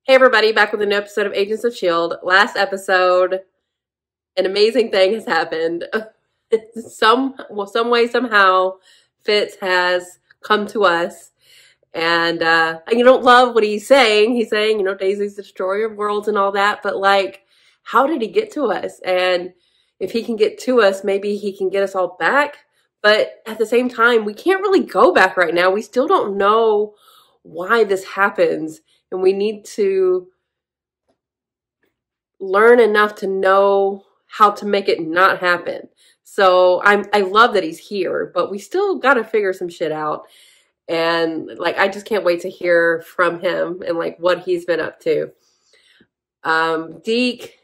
Hey everybody, back with a new episode of Agents of S.H.I.E.L.D. Last episode, an amazing thing has happened. some way, somehow, Fitz has come to us. And you don't love what he's saying. He's saying, you know, Daisy's the destroyer of worlds and all that. But like, how did he get to us? And if he can get to us, maybe he can get us all back. But at the same time, we can't really go back right now. We still don't know why this happens. And we need to learn enough to know how to make it not happen. So I love that he's here, but we still got to figure some shit out. And like, I just can't wait to hear from him and like what he's been up to. Deke,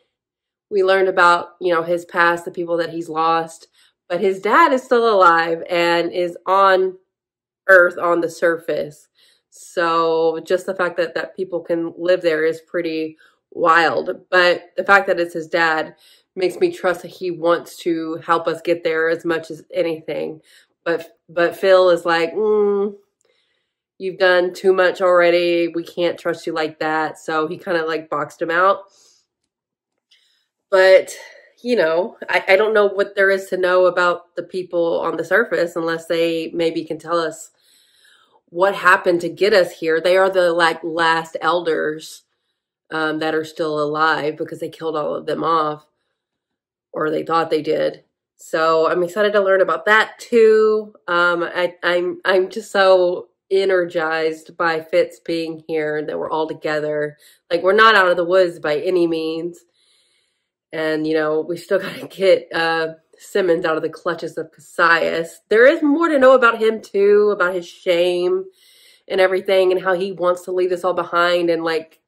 we learned about, you know, his past, the people that he's lost, but his dad is still alive and is on Earth on the surface. So just the fact that people can live there is pretty wild. But the fact that it's his dad makes me trust that he wants to help us get there as much as anything. But Phil is like, you've done too much already. We can't trust you like that. So he kind of like boxed him out. But, you know, I don't know what there is to know about the people on the surface unless they maybe can tell us what happened to get us here. They are the like last elders that are still alive because they killed all of them off, or they thought they did. So I'm excited to learn about that too. I'm just so energized by Fitz being here and that we're all together. Like, we're not out of the woods by any means. And, you know, we still got to get Simmons out of the clutches of Cassius. There is more to know about him too, about his shame and everything and how he wants to leave this all behind and like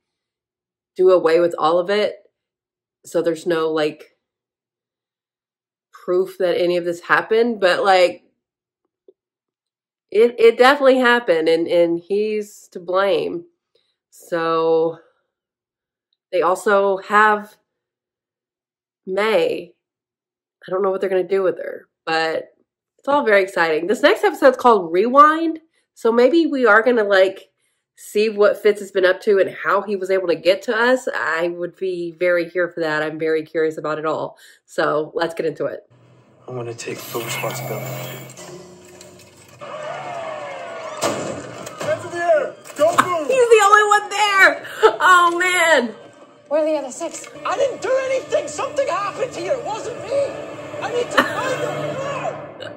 do away with all of it. So there's no like proof that any of this happened, but like it definitely happened and he's to blame. So they also have May. I don't know what they're going to do with her, but it's all very exciting. This next episode's called Rewind. So maybe we are going to like see what Fitz has been up to and how he was able to get to us. I would be very here for that. I'm very curious about it all. So let's get into it. I'm going to take full responsibility. Hands in the air! Don't move! He's the only one there! Oh, man! Where are the other six? I didn't do anything! Something happened here! It wasn't me! I need to find them!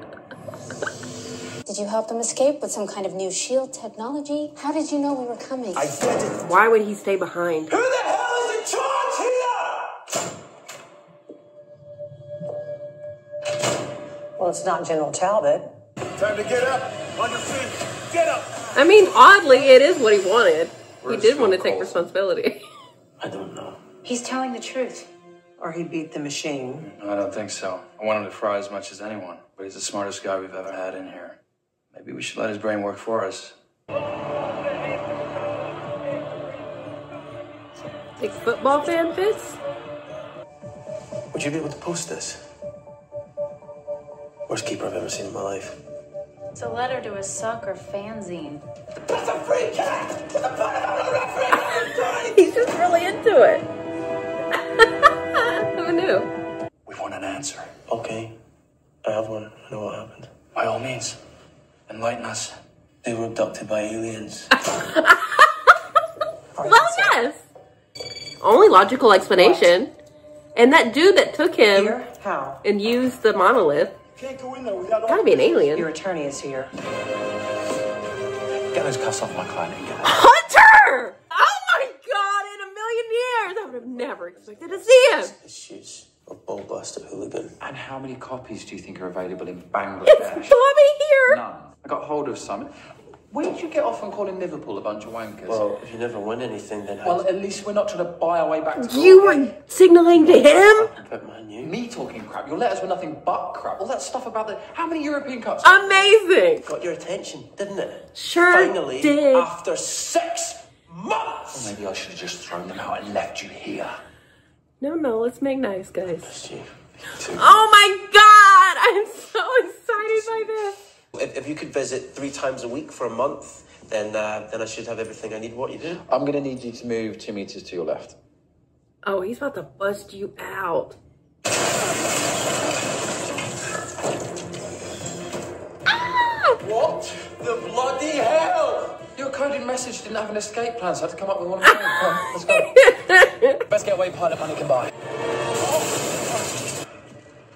Did you help them escape with some kind of new S.H.I.E.L.D. technology? How did you know we were coming? I didn't. Why would he stay behind? Who the hell is in charge here? Well, it's not General Talbot. Time to get up! On your feet! Get up! I mean, oddly, it is what he wanted. Where's He did want to Phil take Cole? responsibility. I don't know. He's telling the truth. Or he beat the machine. No, I don't think so. I want him to fry as much as anyone, but he's the smartest guy we've ever had in here. Maybe we should let his brain work for us. Big football fan, Fitz? Would you be able to post this? Worst keeper I've ever seen in my life. It's a letter to a soccer fanzine. That's a free cat! What's the point of a referee? He's just really into it. Who knew? We want an answer. Okay. I have one. I know what happened. By all means, enlighten us. They were abducted by aliens. Well, yes. Only logical explanation. And that dude that took him Here? How? and used the monolith Can't go in there without gotta be an alien. Your attorney is here. Get those cuffs off my client and get out. Hunter! Oh my god, in a million years! I would have never expected to see him. She's a ball-busted hooligan. And how many copies do you think are available in Bangladesh? It's Bobby here! None. I got hold of some. Where did you get off on calling Liverpool a bunch of wankers? Well, if you never win anything, then Well, at least we're not trying to buy our way back to You glory. were signaling to him? But man, you. Me talking crap. Your letters were nothing but crap. All that stuff about the... How many European Cups? Amazing! Got your attention, didn't it? Sure Finally, did. after 6 months! Maybe I should have just thrown them out and left you here. No, let's make nice, guys. Missed you. Too. Oh my god! I'm so excited by this. If you could visit 3 times a week for a month, Then I should have everything I need. What you do? I'm going to need you to move 2 meters to your left. Oh, he's about to bust you out. What the bloody hell? Your coded message didn't have an escape plan, so I had to come up with one of my own. Come on, let's go. Best getaway pilot money can buy.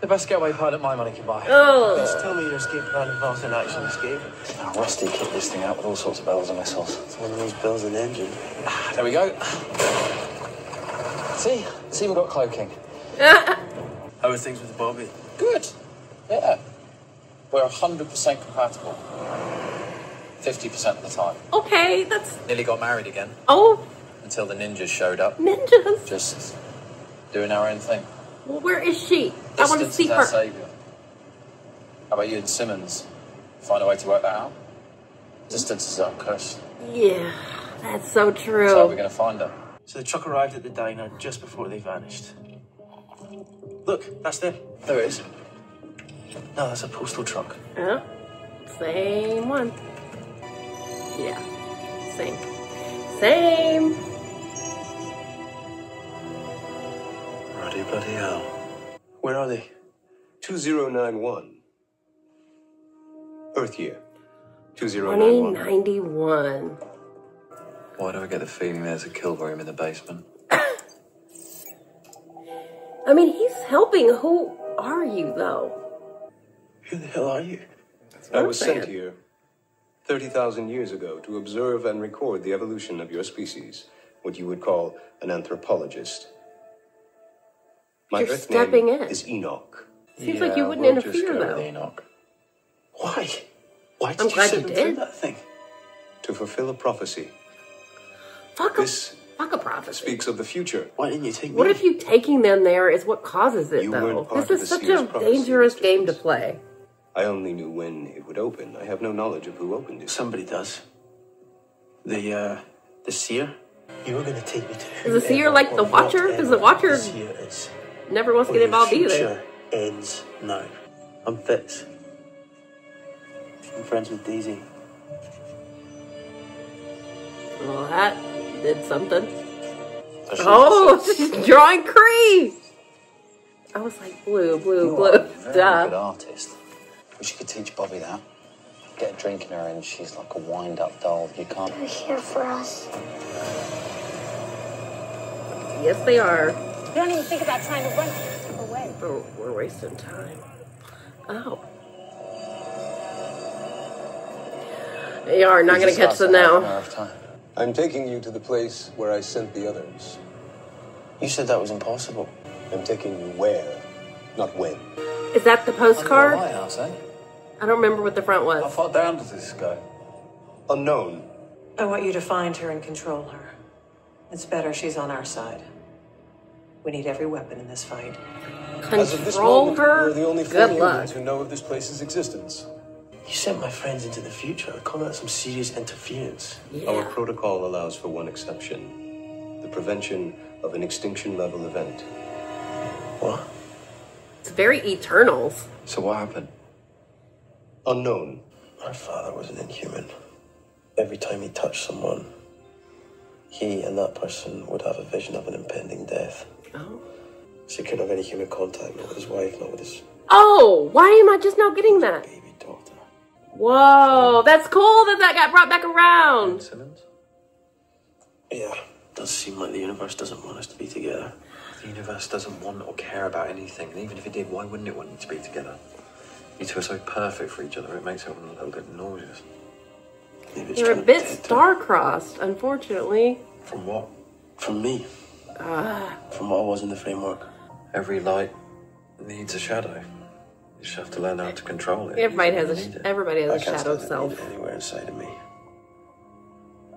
The best getaway pilot my money can buy. Oh. Please tell me your escape plan involves an actual escape. Now, Rusty kicked this thing out with all sorts of bells and whistles. It's one of those bells and engine. There we go. See? It's even got cloaking. How are things with Bobby? Good. Yeah. We're 100% compatible. 50% of the time. Okay, that's... Nearly got married again. Oh, Until the ninjas showed up. ninjas. Just doing our own thing. Well, where is she? I want to Distance see is our her. savior. How about you and Simmons? Find a way to work that out? Distance is our curse. Yeah, that's so true. So how are we going to find her? So the truck arrived at the diner just before they vanished. Look, that's them. There it is. No, that's a postal truck. Yeah, same one. Yeah, same. Same. Bloody hell. Where are they? 2091. Earth year. 2091. 2091. Why do I get the feeling there's a kill room in the basement? I mean, he's helping. Who are you, though? Who the hell are you? I was sent here 30,000 years ago to observe and record the evolution of your species, what you would call an anthropologist. My You're Earth stepping name in. is Enoch. Seems like you wouldn't we'll just interfere, go with though. Enoch. Why? Why did I'm you glad send you them through did. that thing? To fulfill a prophecy. Fuck This a prophecy. speaks of the future. Why didn't you take me? What if you taking them there is what causes it, You though? weren't part This of is the such seer's a prophecy, dangerous Mr. game to Fitz. play. I only knew when it would open. I have no knowledge of who opened it. Somebody does. The seer? You were going to take me to Is the seer whoever like the or Watcher? 'Cause the whatever Watcher the seer is. Never wants to Or get your involved either. future ends now. I'm Fitz. I'm friends with Daisy. Well, that did something. Oh, she's drawing Cree! I was like, blue. Very good artist. Wish you could teach Bobby that. Get a drink in her and she's like a wind-up doll. You can't... They're here for us. Yes, they are. You don't even think about trying to run away. We're wasting time. Oh. They are not going to catch them now. I'm taking you to the place where I sent the others. You said that was impossible. I'm taking you where, not when. Is that the postcard? Lighthouse, eh? I don't remember what the front How was. far down does this go? Unknown. I want you to find her and control her. It's better she's on our side. We need every weapon in this fight. As of this Control moment, her? we're the only 4 Good humans luck. who know of this place's existence. You sent my friends into the future. They're calling that some serious interference. Our Yeah. protocol allows for one exception. The prevention of an extinction-level event. What? It's very Eternals. So what happened? Unknown. My father was an inhuman. Every time he touched someone, he and that person would have a vision of an impending death. Oh. So he couldn't have any human contact, not with his wife, not with his Oh, why am I just now getting that? baby daughter. Whoa, that's cool that got brought back around. Simmons? Yeah, does seem like the universe doesn't want us to be together. The universe doesn't want or care about anything, and even if it did, why wouldn't it want you to be together? You two are so perfect for each other, it makes it a little bit nauseous. Maybe it's You're a trying to bit protect her. star-crossed, unfortunately. From what? From me. From what I was in the framework. Every light needs a shadow. You just have to learn how to control it. Everybody You has need it. everybody has I a can't shadow stand it self. anywhere inside of me.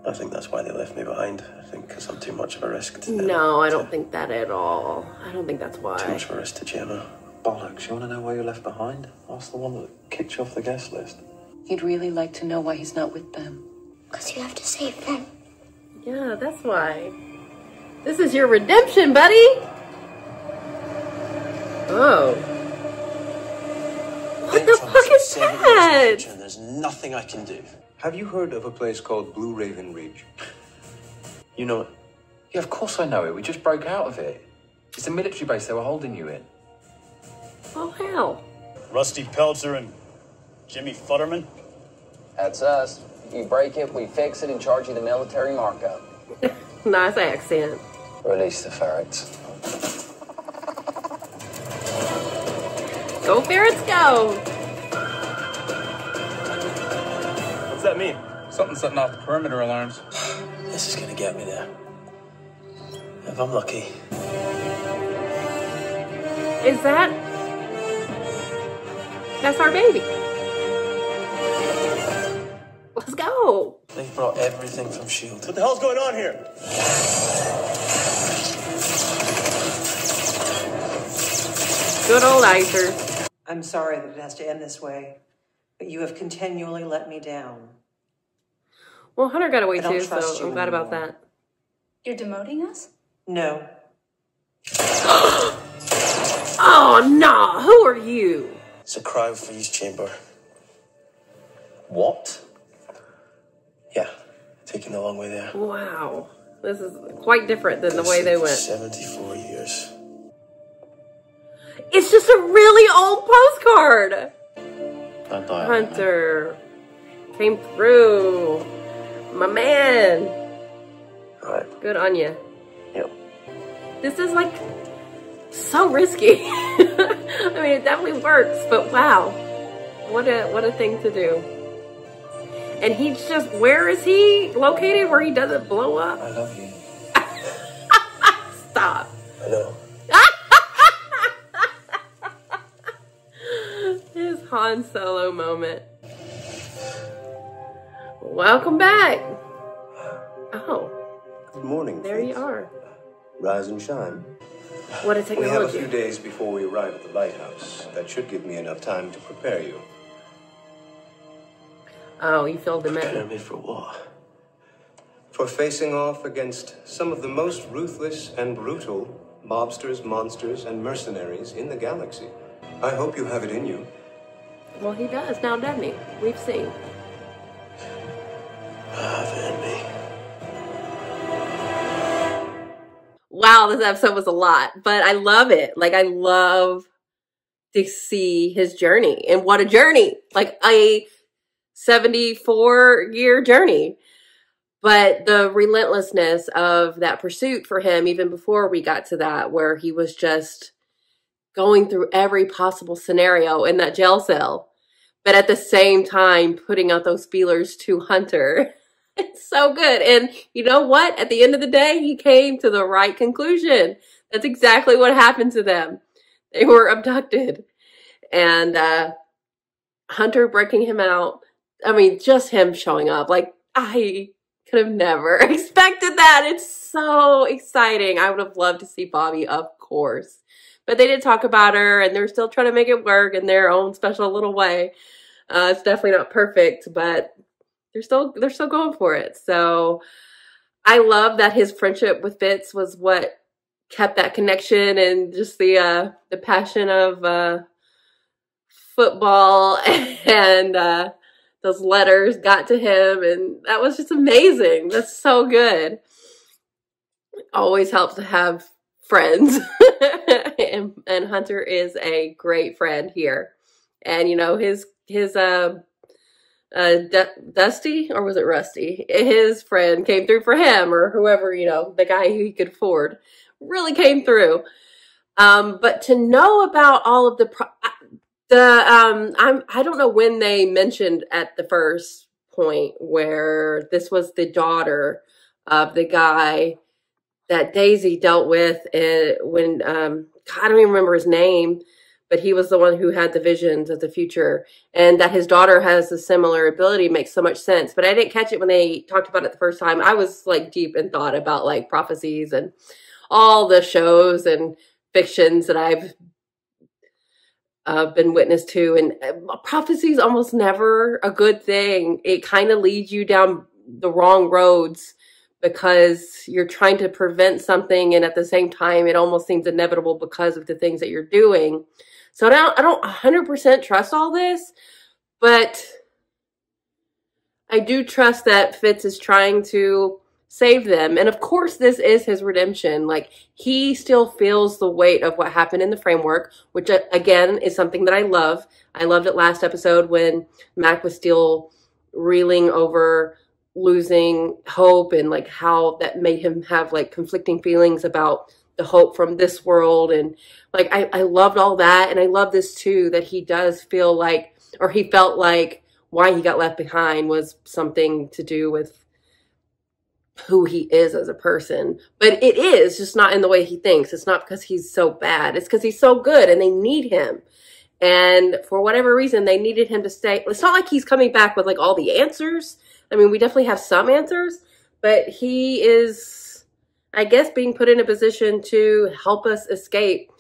I think that's why they left me behind. I think because I'm too much of a risk to them. No, I don't think that at all. I don't think that's Too why. much of a risk to Gemma. Bollocks, you want to know why you're left behind? Ask the one that kicked you off the guest list. You'd really like to know why he's not with them. Because you have to save them. Yeah, that's why. This is your redemption, buddy. Oh. What the fuck is that? And there's nothing I can do. Have you heard of a place called Blue Raven Ridge? You know it? Yeah, of course I know it. We just broke out of it. It's a military base they were holding you in. Oh, hell. Rusty Peltzer and Jimmy Futterman? That's us. If you break it, we fix it and charge you the military markup. Nice accent. Release the ferrets. Go, ferrets, go. What's that mean? Something setting off the perimeter alarms. This is gonna get me there. If I'm lucky. Is that... That's our baby. Let's go. They've brought everything from S.H.I.E.L.D. What the hell's going on here? Good old Icer. I'm sorry that it has to end this way, but you have continually let me down. Well, Hunter got away I don't too, trust so you I'm glad about anymore. that. You're demoting us? No. Oh, no. Who are you? It's a cryo-freeze chamber. What? Yeah, taking a long way there. Wow. This is quite different than the way they went. 74 years. It's just a really old postcard. I died. Hunter came through. My man. All right. Good on you. Yep. This is like so risky. I mean, it definitely works, but wow. What a thing to do. And he's just, where is he located where he doesn't blow up? I love you. Stop. I know. His Han Solo moment. Welcome back. Oh, Good morning. there you kids. are. Rise and shine. What a We have a technology. few days before we arrive at the lighthouse. That should give me enough time to prepare you. Oh, you filled them Prepare in. me for what? For facing off against some of the most ruthless and brutal mobsters, monsters, and mercenaries in the galaxy. I hope you have it in you. Well, he does now, doesn't he? We've seen. Have it in me. Wow, this episode was a lot, but I love it. Like, I love to see his journey, and what a journey! Like a 74-year journey. But the relentlessness of that pursuit for him, even before we got to that, where he was just going through every possible scenario in that jail cell, but at the same time putting out those feelers to Hunter. It's so good. And you know what? At the end of the day, he came to the right conclusion. That's exactly what happened to them. They were abducted. And Hunter breaking him out. I mean, just him showing up. Like, I could have never expected that. It's so exciting. I would have loved to see Bobby, of course. But they did talk about her, and they're still trying to make it work in their own special little way. It's definitely not perfect, but they're still going for it. So I love that his friendship with Fitz was what kept that connection, and just the passion of football and those letters got to him, and that was just amazing. That's so good. It always helps to have friends. and Hunter is a great friend here. And you know, his Dusty, or was it Rusty? His friend came through for him, or whoever, you know, the guy who he could afford, really came through. But to know about all of I don't know when they mentioned at the first point where this was the daughter of the guy that Daisy dealt with when I don't even remember his name, but he was the one who had the visions of the future, and that his daughter has a similar ability makes so much sense. But I didn't catch it when they talked about it the first time. I was like deep in thought about like prophecies and all the shows and fictions that I've been witness to, and prophecy is almost never a good thing. It kind of leads you down the wrong roads because you're trying to prevent something, and at the same time, it almost seems inevitable because of the things that you're doing. So I don't 100% trust all this, but I do trust that Fitz is trying to save them. And of course, this is his redemption. Like, he still feels the weight of what happened in the framework, which again is something that I love. I loved it last episode when Mac was still reeling over losing hope and like how that made him have like conflicting feelings about the hope from this world. And like, I loved all that. And I love this too, that he does feel like, or he felt like why he got left behind was something to do with who he is as a person. But it is just not in the way he thinks. It's not because he's so bad. It's because he's so good and they need him. And for whatever reason, they needed him to stay. It's not like he's coming back with like all the answers. I mean, we definitely have some answers, but he is, I guess, being put in a position to help us escape.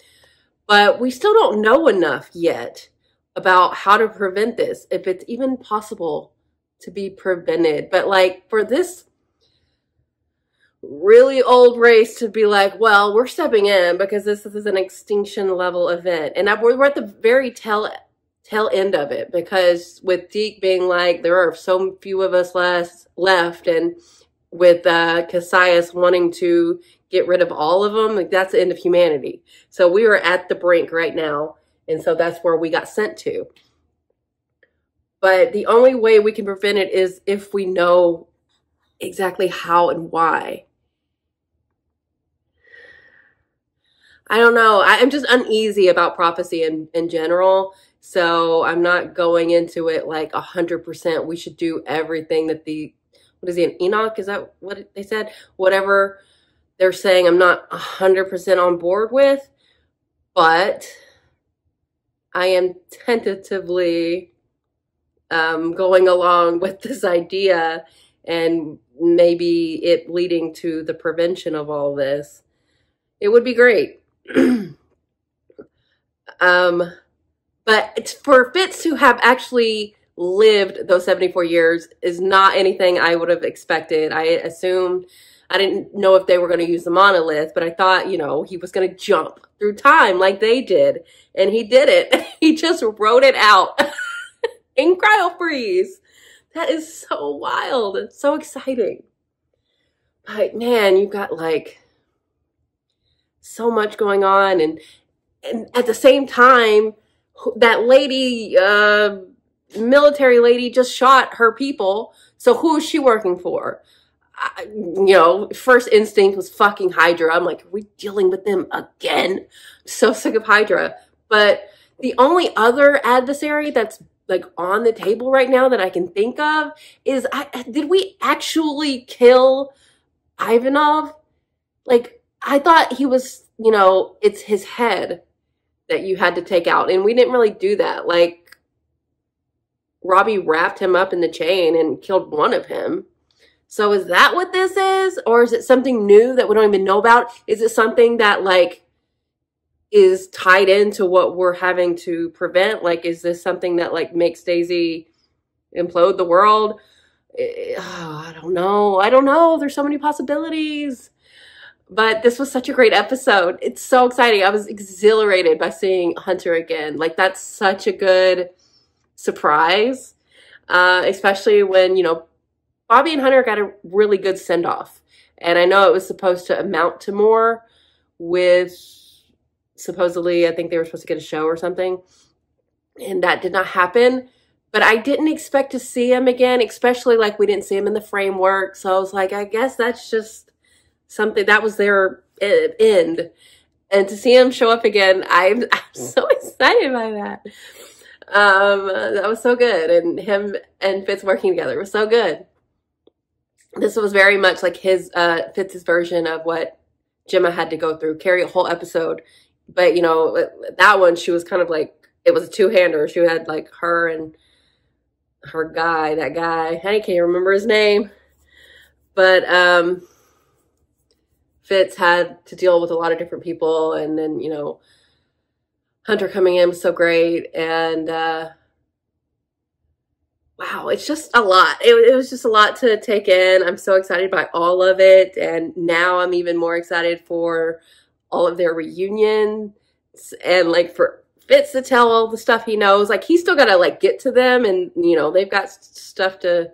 But we still don't know enough yet about how to prevent this, if it's even possible to be prevented. But like, for this really old race to be like, well, we're stepping in because this is an extinction level event. And we're at the very tail end of it, because with Deke being like, there are so few of us left, and with Cassius wanting to get rid of all of them, like, that's the end of humanity. So we are at the brink right now. And so that's where we got sent to. But the only way we can prevent it is if we know exactly how and why. I don't know. I'm just uneasy about prophecy in general. So I'm not going into it like 100%. We should do everything that what is he, an Enoch? Is that what they said? Whatever they're saying, I'm not 100% on board with. But I am tentatively going along with this idea, and maybe it leading to the prevention of all this. It would be great. But it's for Fitz to have actually lived those 74 years is not anything I would have expected. I assumed, I didn't know if they were going to use the monolith, but I thought, you know, he was going to jump through time like they did. And he didn't. He just wrote it out in cryo freeze. That is so wild. It's so exciting. But man, you've got like so much going on. And at the same time, that lady, military lady, just shot her people. So who is she working for? You know, first instinct was fucking Hydra. I'm like, are we dealing with them again? I'm so sick of Hydra. But the only other adversary that's like on the table right now that I can think of is, did we actually kill Ivanov? Like, I thought he was, you know, it's his head that you had to take out. And we didn't really do that. Like, Robbie wrapped him up in the chain and killed one of him. So is that what this is? Or is it something new that we don't even know about? Is it something that like is tied into what we're having to prevent? Like, is this something that like makes Daisy implode the world? Oh, I don't know. I don't know. There's so many possibilities. But this was such a great episode. It's so exciting. I was exhilarated by seeing Hunter again. Like, that's such a good surprise. Especially when, you know, Bobby and Hunter got a really good send-off. And I know it was supposed to amount to more with, supposedly, I think they were supposed to get a show or something. And that did not happen. But I didn't expect to see him again, especially like we didn't see him in the framework. So I was like, I guess that's just something, that was their end. And to see him show up again, I'm so excited by that. That was so good. And him and Fitz working together was so good. This was very much like his, Fitz's version of what Gemma had to go through, carry a whole episode. But, you know, that one, she was kind of like, it was a two-hander. She had like her and her guy, that guy. I can't remember his name. But Fitz had to deal with a lot of different people. And then, you know, Hunter coming in was so great. And wow, it's just a lot. It was just a lot to take in. I'm so excited by all of it. And now I'm even more excited for all of their reunions and like for Fitz to tell all the stuff he knows. Like, he's still got to like get to them, and, you know, they've got stuff to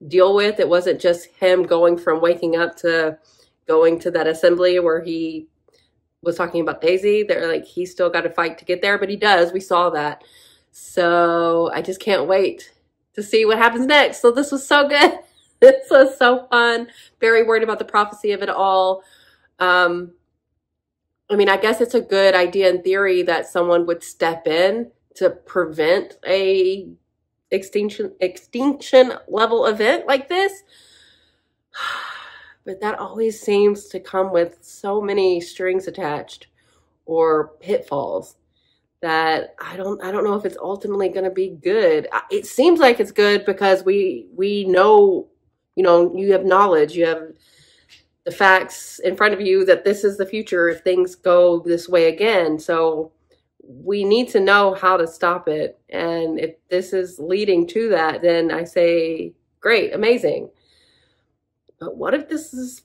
deal with. It wasn't just him going from waking up to going to that assembly where he was talking about Daisy. They're like, he's still got to fight to get there, but he does. We saw that. So I just can't wait to see what happens next. So this was so good. This was so fun. Very worried about the prophecy of it all. I mean, I guess it's a good idea in theory that someone would step in to prevent a extinction level event like this. But that always seems to come with so many strings attached or pitfalls that I don't know if it's ultimately going to be good. It seems like it's good because we know, you know, you have knowledge, you have the facts in front of you that this is the future if things go this way again. So we need to know how to stop it. And if this is leading to that, then I say, great, amazing. But what if this is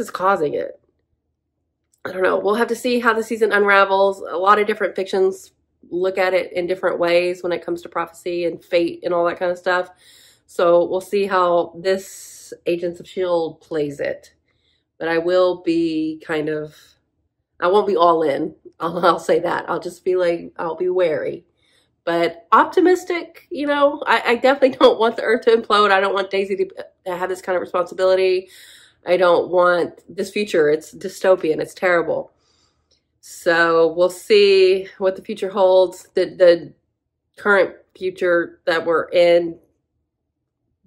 causing it? I don't know. We'll have to see how the season unravels. A lot of different fictions look at it in different ways when it comes to prophecy and fate and all that kind of stuff. So we'll see how this Agents of S.H.I.E.L.D. plays it. But I will be I won't be all in. I'll say that. I'll just be like, I'll be wary. But optimistic, you know, I definitely don't want the earth to implode. I don't want Daisy to have this kind of responsibility. I don't want this future. It's dystopian. It's terrible. So we'll see what the future holds. The current future that we're in,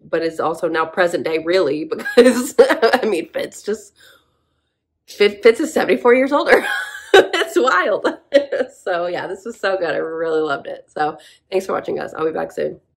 but is also now present day, really, because I mean, Fitz is 74 years older. It's wild. So yeah, this was so good. I really loved it. So thanks for watching, guys. I'll be back soon.